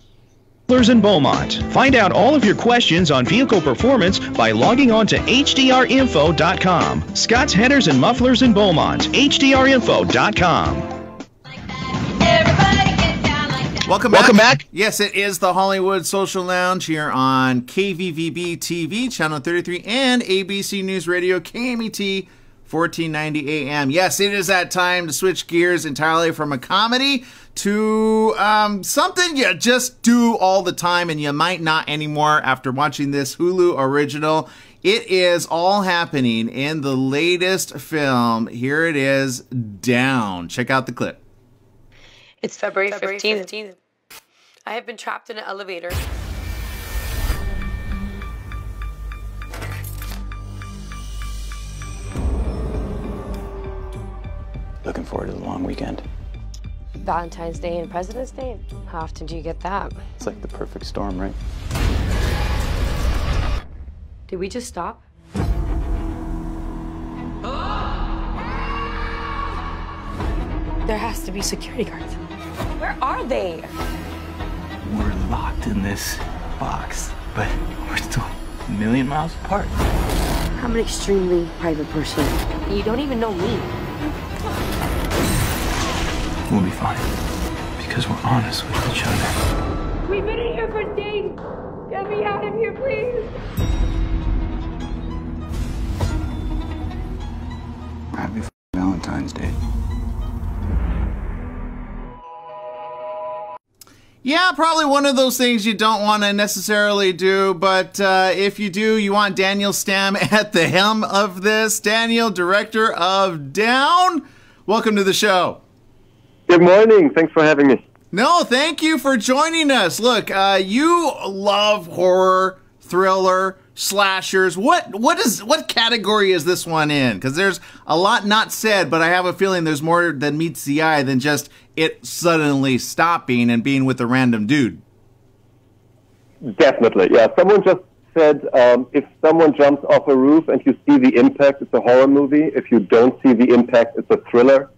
Mufflers in Beaumont. Find out all of your questions on vehicle performance by logging on to hdrinfo.com. Scott's Headers and Mufflers in Beaumont. hdrinfo.com. Welcome back. Yes, it is the Hollywood Social Lounge here on KVVB TV, Channel 33, and ABC News Radio, KMET, 1490 AM. Yes, it is that time to switch gears entirely from a comedy to something you just do all the time and you might not anymore after watching this Hulu original. It is all happening in the latest film. Here it is, Down. Check out the clip. It's February 15th. I have been trapped in an elevator. Looking forward to the long weekend. Valentine's Day and President's Day. How often do you get that? It's like the perfect storm, right? Did we just stop? There has to be security guards. Where are they? We're locked in this box, but we're still a million miles apart. I'm an extremely private person. You don't even know me. We'll be fine. Because we're honest with each other. We've been in here for days. Get me out of here, please. Happy Valentine's Day. Yeah, probably one of those things you don't want to necessarily do, but if you do, you want Daniel Stamm at the helm of this. Daniel, director of Down, welcome to the show. Good morning. Thanks for having me. No, thank you for joining us. Look, you love horror, thriller, slashers. What category is this one in? Because there's a lot not said, but I have a feeling there's more than meets the eye than just it suddenly stopping and being with a random dude. Definitely, yeah. Someone just said if someone jumps off a roof and you see the impact, it's a horror movie. If you don't see the impact, it's a thriller.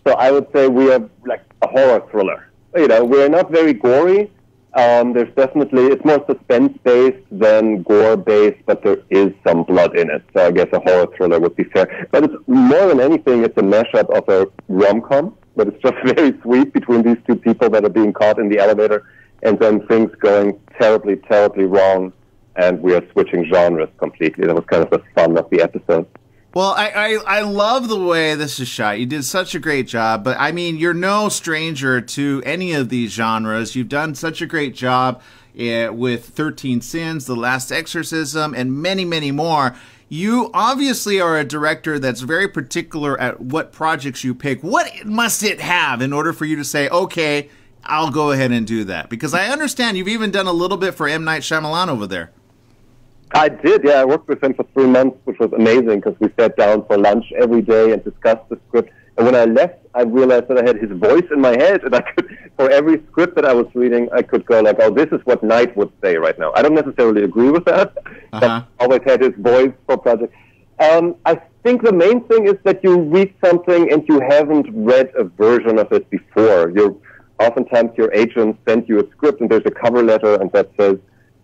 So I would say we are like a horror thriller. You know, we're not very gory. There's definitely, it's more suspense-based than gore-based, but there is some blood in it. So I guess a horror thriller would be fair. But it's more than anything, it's a mashup of a rom-com, but it's just very sweet between these two people that are being caught in the elevator, and then things going terribly, terribly wrong, and we are switching genres completely. That was kind of the fun of the episode. Well, I love the way this is shot. You did such a great job. But, I mean, you're no stranger to any of these genres. You've done such a great job with 13 Sins, The Last Exorcism, and many, many more. You obviously are a director that's very particular at what projects you pick. What must it have in order for you to say, okay, I'll go ahead and do that? Because I understand you've even done a little bit for M. Night Shyamalan over there. I did, yeah. I worked with him for 3 months, which was amazing because we sat down for lunch every day and discussed the script. And when I left, I realized that I had his voice in my head, and I could, for every script that I was reading, I could go like, oh, this is what Night would say right now. I don't necessarily agree with that, but I always had his voice for projects. I think the main thing is that you read something and you haven't read a version of it before. Oftentimes your agent sends you a script and there's a cover letter and that says,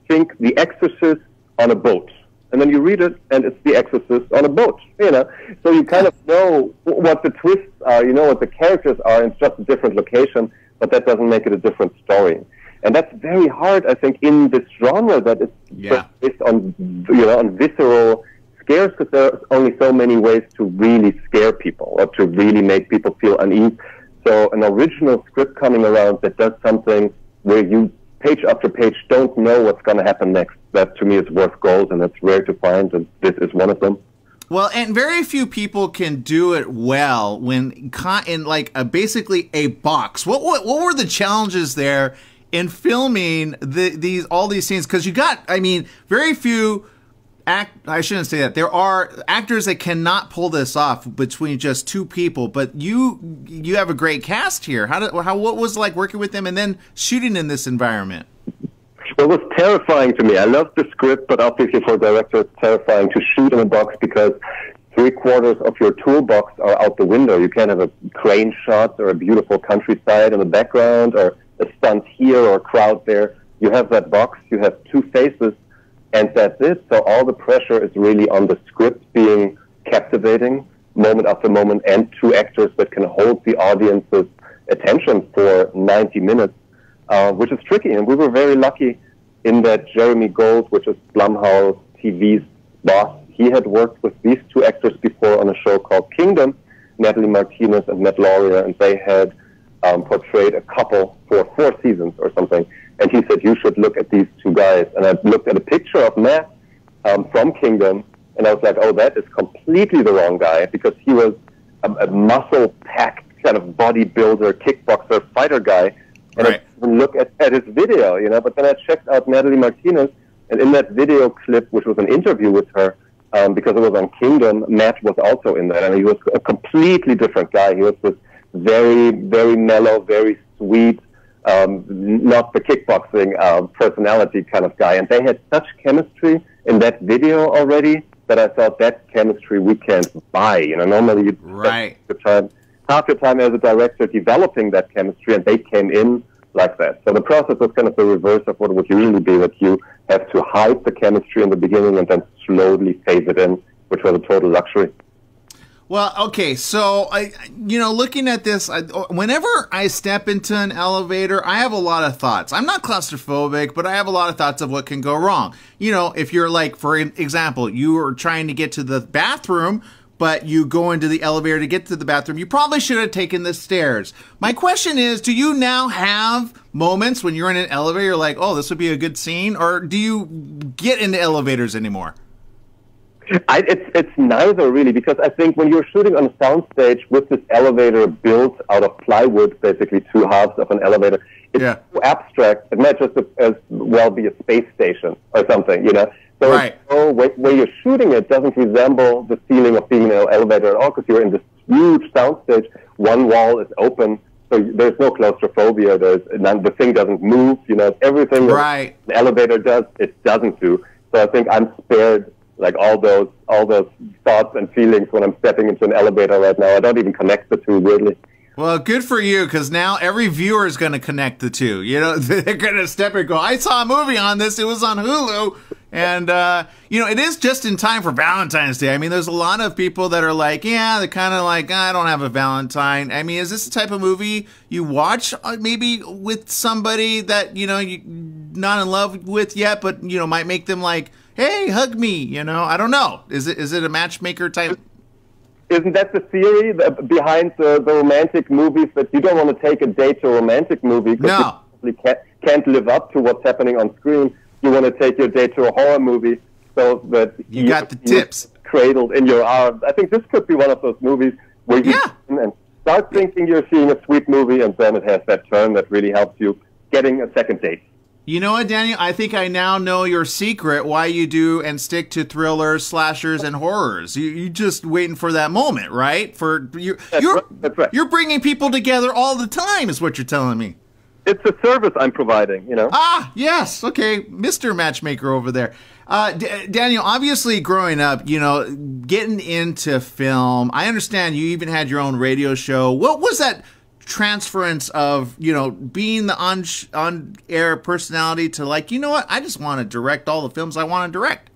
think The Exorcist on a boat. And then you read it, and it's The Exorcist on a boat, you know. So you kind of know what the twists are, you know what the characters are, and it's just a different location, but that doesn't make it a different story. And that's very hard, I think, in this genre that is based on, you know, on visceral scares, because there are only so many ways to really scare people or to really make people feel unease. So an original script coming around that does something where you, page after page, don't know what's going to happen next, that to me is worth gold, and it's rare to find, and this is one of them. Well, and very few people can do it well when caught in like basically a box. What were the challenges there in filming all these scenes? Because you got, I mean, very few I shouldn't say that. There are actors that cannot pull this off between just two people, but you have a great cast here. What was it like working with them and then shooting in this environment? Well, it was terrifying to me. I loved the script, but obviously for a director it's terrifying to shoot in a box because 3/4 of your toolbox are out the window. You can't have a crane shot or a beautiful countryside in the background or a stunt here or a crowd there. You have that box, you have two faces, and that's it. So all the pressure is really on the script being captivating moment after moment and two actors that can hold the audience's attention for 90 minutes, which is tricky. And we were very lucky in that Jeremy Gold, which is Blumhouse TV's boss, he had worked with these two actors before on a show called Kingdom, Natalie Martinez and Matt Lauria, and they had portrayed a couple for 4 seasons or something. And he said, you should look at these two guys. And I looked at a picture of Matt from Kingdom, and I was like, oh, that is completely the wrong guy, because he was a muscle-packed kind of bodybuilder, kickboxer, fighter guy. And I didn't look at his video, you know. But then I checked out Natalie Martinez, and in that video clip, which was an interview with her, because it was on Kingdom, Matt was also in that. And he was a completely different guy. He was this very, very mellow, very sweet, not the kickboxing personality kind of guy. And they had such chemistry in that video already that I thought that chemistry we can't buy. You know, normally you spend half your time as a director developing that chemistry, and they came in like that. So the process was kind of the reverse of what it would usually be, that you have to hide the chemistry in the beginning and then slowly phase it in which was a total luxury. Well, okay, so looking at this, whenever I step into an elevator, I have a lot of thoughts. I'm not claustrophobic, but I have a lot of thoughts of what can go wrong. If you're like, for example, you are trying to get to the bathroom, but you go into the elevator to get to the bathroom, you probably should have taken the stairs. My question is, do you now have moments when you're in an elevator, you're like, oh, this would be a good scene, or do you get into elevators anymore? It's neither, really, because I think when you're shooting on a soundstage with this elevator built out of plywood, basically two halves of an elevator, it's so abstract. It might just as well be a space station or something, So right. Where you're shooting it doesn't resemble the feeling of being in an elevator at all, because you're in this huge soundstage. One wall is open, so there's no claustrophobia. The thing doesn't move. Everything right. the elevator does, it doesn't do. So I think I'm spared like all those thoughts and feelings when I'm stepping into an elevator right now. I don't even connect the two, weirdly. Well, good for you, because now every viewer is going to connect the two. They're going to step and go, I saw a movie on this. It was on Hulu. And, it is just in time for Valentine's Day. I mean, there's a lot of people that are like, they're kind of like, I don't have a Valentine. I mean, is this the type of movie you watch maybe with somebody that, you're not in love with yet, but, might make them like, hey, hug me, I don't know. Is it a matchmaker type? Isn't that the theory behind the romantic movies, that you don't want to take a date to a romantic movie because you can't live up to what's happening on screen? You want to take your date to a horror movie so that you got the tips cradled in your arms. I think this could be one of those movies where you and start thinking you're seeing a sweet movie, and then it has that turn that really helps you getting a second date. You know what, Daniel? I think I now know your secret, why you do and stick to thrillers, slashers, and horrors. You just waiting for that moment, right? That's right. You're bringing people together all the time, is what you're telling me. It's a service I'm providing, Ah, yes. Okay, Mr. Matchmaker over there. Daniel, obviously growing up, getting into film, I understand you even had your own radio show. What was that transference of, being the on-air personality to like, what? I just want to direct all the films I want to direct.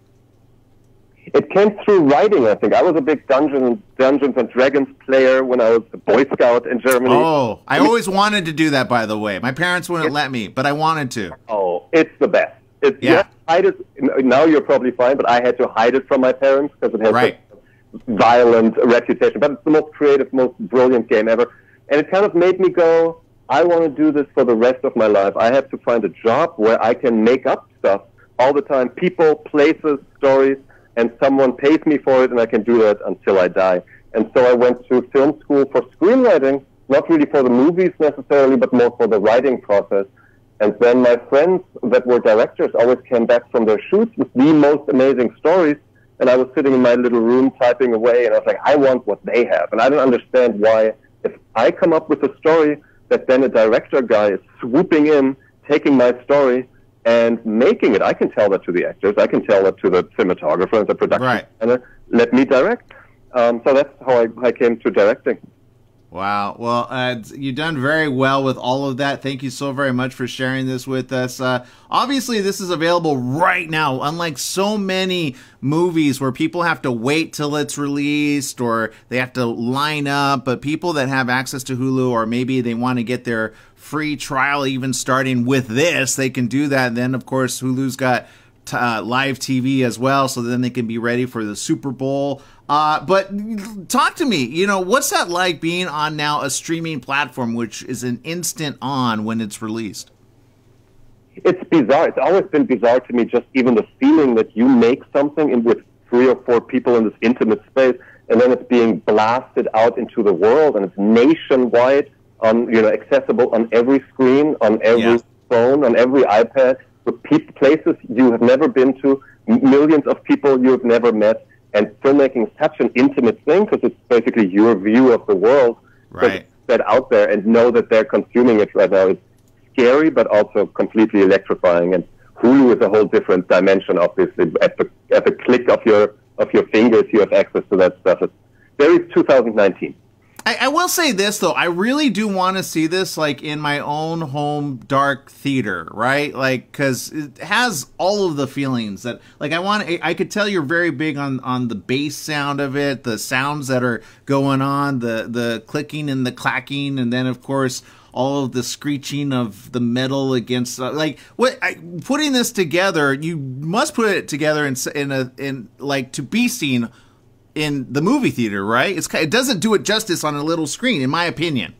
It came through writing, I think. I was a big Dungeons and Dragons player when I was a Boy Scout in Germany. Oh, I always wanted to do that, by the way. My parents wouldn't let me, but I wanted to. Oh, it's the best. Hide it. Now you're probably fine, but I had to hide it from my parents because it has a violent reputation. But it's the most creative, most brilliant game ever. And it kind of made me go, I want to do this for the rest of my life. I have to find a job where I can make up stuff all the time. People, places, stories. And someone pays me for it, and I can do that until I die. And so I went to film school for screenwriting, not really for the movies necessarily, but more for the writing process. And then my friends that were directors always came back from their shoots with the most amazing stories, and I was sitting in my little room typing away, and I was like, I want what they have. And I don't understand why, if I come up with a story, that then a director guy is swooping in, taking my story, and making it. I can tell that to the actors. I can tell that to the cinematographer and the production designer. Let me direct. So that's how I came to directing. Wow. Well, you've done very well with all of that. Thank you so very much for sharing this with us. Obviously, this is available right now, unlike so many movies where people have to wait till it's released or they have to line up. But people that have access to Hulu, or maybe they want to get their free trial even starting with this, they can do that. And then, of course, Hulu's got live TV as well, so then they can be ready for the Super Bowl. But talk to me, what's that like being on now a streaming platform, which is an instant on when it's released? It's bizarre. It's always been bizarre to me, just even the feeling that you make something with 3 or 4 people in this intimate space, and then it's being blasted out into the world, and it's nationwide, accessible on every screen, on every phone, on every iPad, with places you have never been to, millions of people you have never met. And filmmaking is such an intimate thing because it's basically your view of the world that's out there, and know that they're consuming it right now. It's scary, but also completely electrifying. And Hulu is a whole different dimension, obviously. At the click of your fingers, you have access to that stuff. It's very 2019. I will say this though, I really do want to see this like in my own home dark theater, right? Like, because it has all of the feelings that, like, I could tell you're very big on the bass sound of it, the sounds that are going on, the clicking and the clacking, and then of course all of the screeching of the metal against, putting this together. You must put it together in like to be seen in the movie theater, right? It doesn't do it justice on a little screen, in my opinion.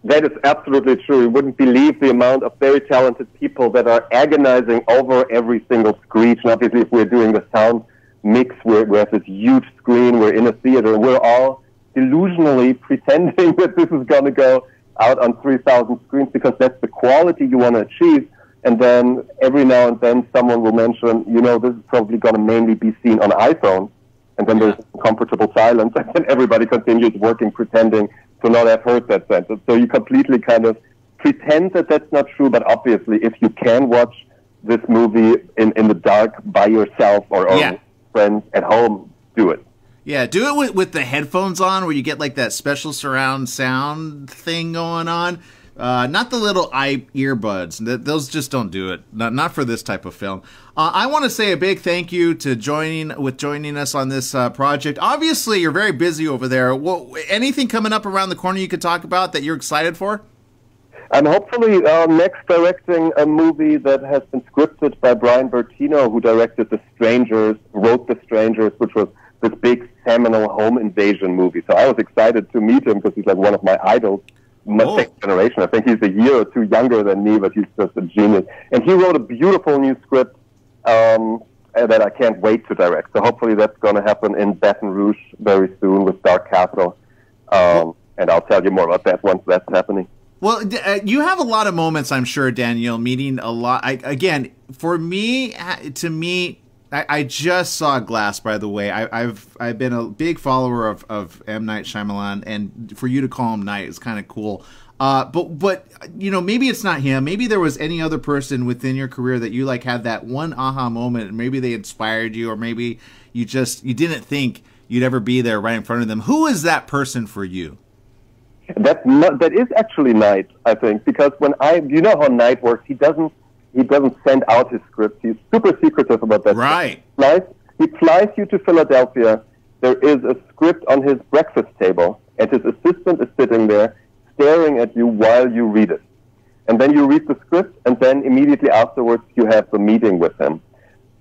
That is absolutely true. You wouldn't believe the amount of very talented people that are agonizing over every single screech. And obviously, if we're doing the sound mix, we have this huge screen, we're in a theater, and we're all delusionally pretending that this is going to go out on 3,000 screens because that's the quality you want to achieve. And then every now and then someone will mention, this is probably going to mainly be seen on iPhone. And then there's comfortable silence, and then everybody continues working, pretending to not have heard that sentence. So you completely kind of pretend that that's not true, but obviously if you can watch this movie in the dark by yourself or with friends at home, do it. Yeah, do it with the headphones on where you get that special surround sound thing going on. Not the little earbuds. Those just don't do it. Not for this type of film. I want to say a big thank you to joining us on this project. Obviously, you're very busy over there. Anything coming up around the corner you could talk about that you're excited for? I'm hopefully next directing a movie that has been scripted by Brian Bertino, who directed wrote The Strangers, which was this big seminal home invasion movie. So I was excited to meet him because he's like one of my idols. Second generation. I think he's a year or two younger than me, but he's just a genius. And he wrote a beautiful new script that I can't wait to direct. So hopefully that's going to happen in Baton Rouge very soon with Dark Capital. And I'll tell you more about that once that's happening. Well, you have a lot of moments, I'm sure, Daniel, meeting a lot. Again, for me, to meet, I just saw Glass, by the way. I've been a big follower of M. Night Shyamalan, and for you to call him Night is kind of cool. But maybe it's not him. Maybe there was any other person within your career that you had that one aha moment, and maybe they inspired you, or maybe you didn't think you'd ever be there right in front of them. Who is that person for you? That is actually Night, I think, because you know how Night works. He doesn't send out his scripts. He's super secretive about that. Right. He flies you to Philadelphia. There is a script on his breakfast table, and his assistant is sitting there staring at you while you read it. And then you read the script, and then immediately afterwards you have the meeting with him.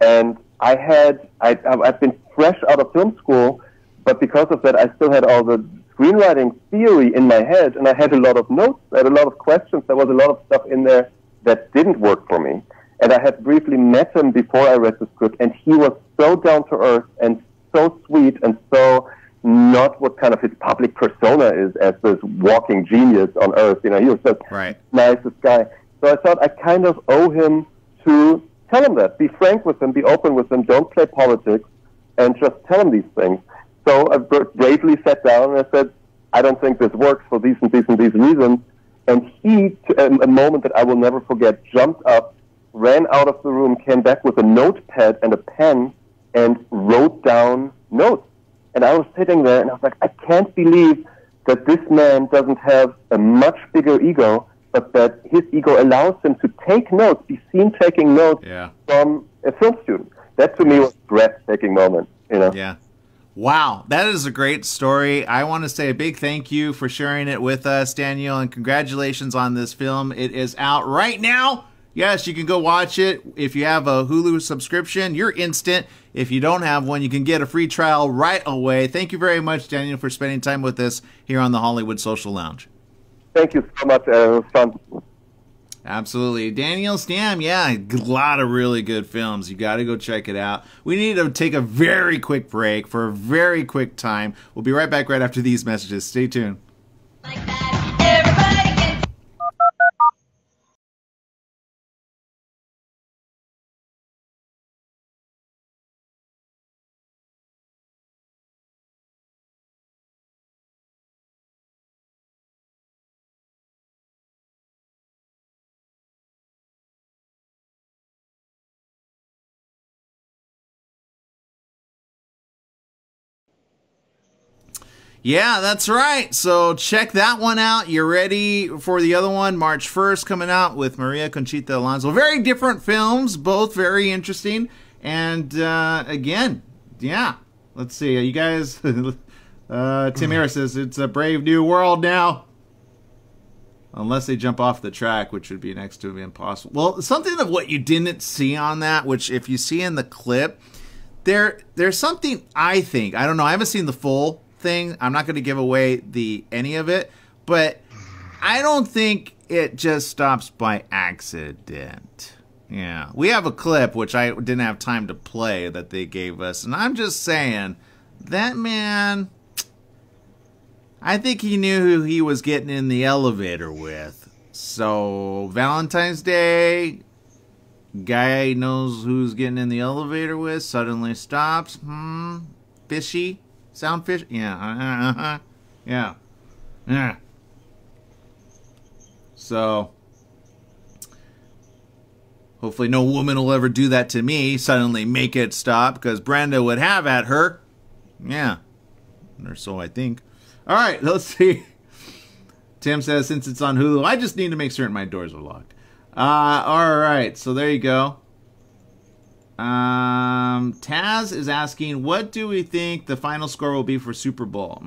And I've been fresh out of film school, but because of that I still had all the screenwriting theory in my head, and I had a lot of notes, I had a lot of questions. There was a lot of stuff in there that didn't work for me. And I had briefly met him before I read the script, and he was so down to earth and so sweet and so not what kind of his public persona is as this walking genius on earth. He was the nicest guy. So I thought I kind of owe him to tell him that. Be frank with him, be open with him, don't play politics, and just tell him these things. So I bravely sat down and I said, I don't think this works for these and these and these reasons. And he, a moment that I will never forget, jumped up, ran out of the room, came back with a notepad and a pen, and wrote down notes. And I was sitting there, and I was like, I can't believe that this man doesn't have a much bigger ego, but that his ego allows him to take notes, be seen taking notes from a film student. That, to me, was a breathtaking moment. Yeah. Wow, that is a great story. I want to say a big thank you for sharing it with us, Daniel, and congratulations on this film. It is out right now. Yes, you can go watch it. If you have a Hulu subscription, you're instant. If you don't have one, you can get a free trial right away. Thank you very much, Daniel, for spending time with us here on the Hollywood Social Lounge. Thank you so much. It was fun. Absolutely. Daniel Stamm, a lot of really good films. You got to go check it out. We need to take a very quick break for a very quick time. We'll be right back right after these messages. Stay tuned. Yeah, that's right. So check that one out. You're ready for the other one, March 1st, coming out with Maria Conchita Alonso. Very different films, both very interesting. And again, yeah, let's see. You guys, Tim Harris says it's a brave new world now. Unless they jump off the track, which would be next to impossible. Well, something of what you didn't see on that, which if you see in the clip, there's something I think. I don't know. I haven't seen the full thing. I'm not going to give away any of it, but I don't think it just stops by accident. Yeah. We have a clip, which I didn't have time to play, that they gave us, and I'm just saying, that man, I think he knew who he was getting in the elevator with. So, Valentine's Day, guy knows who's getting in the elevator with, suddenly stops. Fishy? Sound fishy? Yeah. Yeah. So, hopefully no woman will ever do that to me, suddenly make it stop, because Brenda would have at her. Yeah. Or so I think. All right, let's see. Tim says, since it's on Hulu, I just need to make certain my doors are locked. All right, so there you go. Taz is asking, what do we think the final score will be for Super Bowl?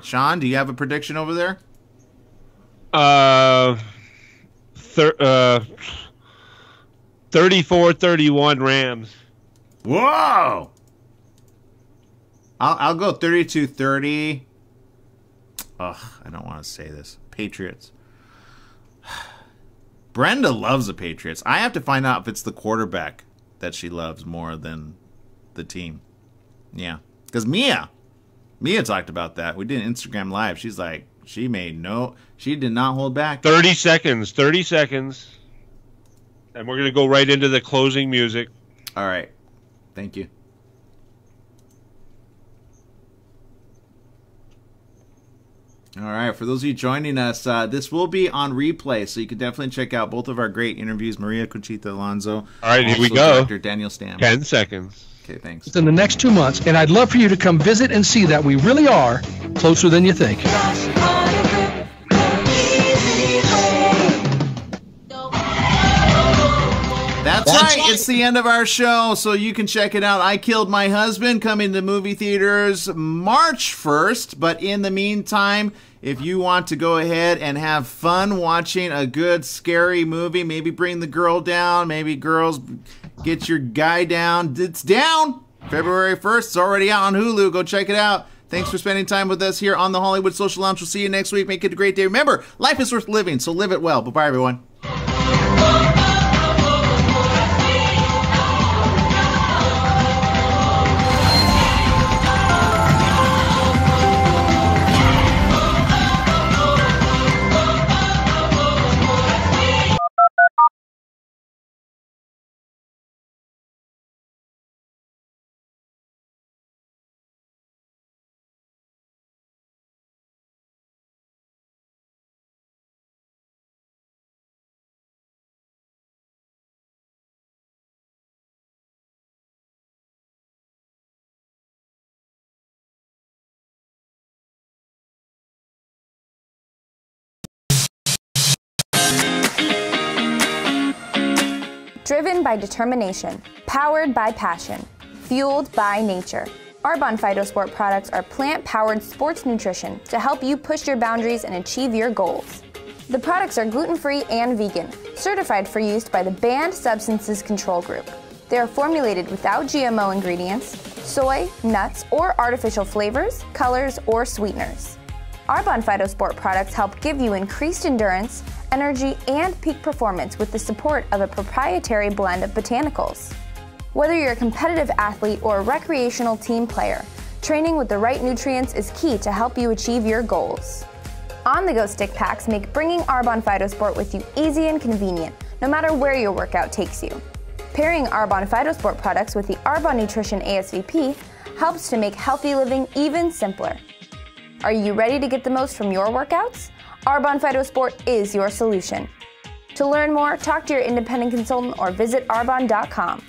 Sean, do you have a prediction over there? 34-31 Rams. Whoa! I'll go 32-30. Ugh, I don't want to say this. Patriots. Brenda loves the Patriots. I have to find out if it's the quarterback that she loves more than the team. Yeah. Because Mia talked about that. We did an Instagram Live. She's like, she did not hold back. 30 seconds. 30 seconds. And we're going to go right into the closing music. All right. Thank you. All right, for those of you joining us, this will be on replay, so you can definitely check out both of our great interviews, Maria Conchita Alonso. All right, here we go. Director Daniel Stam. 10 seconds. Okay, thanks. In the next 2 months, and I'd love for you to come visit and see that we really are closer than you think. That's right. It's the end of our show, so you can check it out. I Killed My Husband, coming to movie theaters March 1st. But in the meantime, if you want to go ahead and have fun watching a good, scary movie, maybe bring the girl down, maybe girls get your guy down. It's down February 1st. It's already out on Hulu. Go check it out. Thanks for spending time with us here on the Hollywood Social Lounge. We'll see you next week. Make it a great day. Remember, life is worth living, so live it well. Bye-bye, everyone. Driven by determination, powered by passion, fueled by nature. Arbonne Phytosport products are plant-powered sports nutrition to help you push your boundaries and achieve your goals. The products are gluten-free and vegan, certified for use by the Banned Substances Control Group. They are formulated without GMO ingredients, soy, nuts, or artificial flavors, colors, or sweeteners. Arbonne Phytosport products help give you increased endurance, energy, and peak performance with the support of a proprietary blend of botanicals. Whether you're a competitive athlete or a recreational team player, training with the right nutrients is key to help you achieve your goals. On-the-go stick packs make bringing Arbonne Phytosport with you easy and convenient, no matter where your workout takes you. Pairing Arbonne Phytosport products with the Arbonne Nutrition ASVP helps to make healthy living even simpler. Are you ready to get the most from your workouts? Arbonne Phytosport is your solution. To learn more, talk to your independent consultant or visit arbonne.com.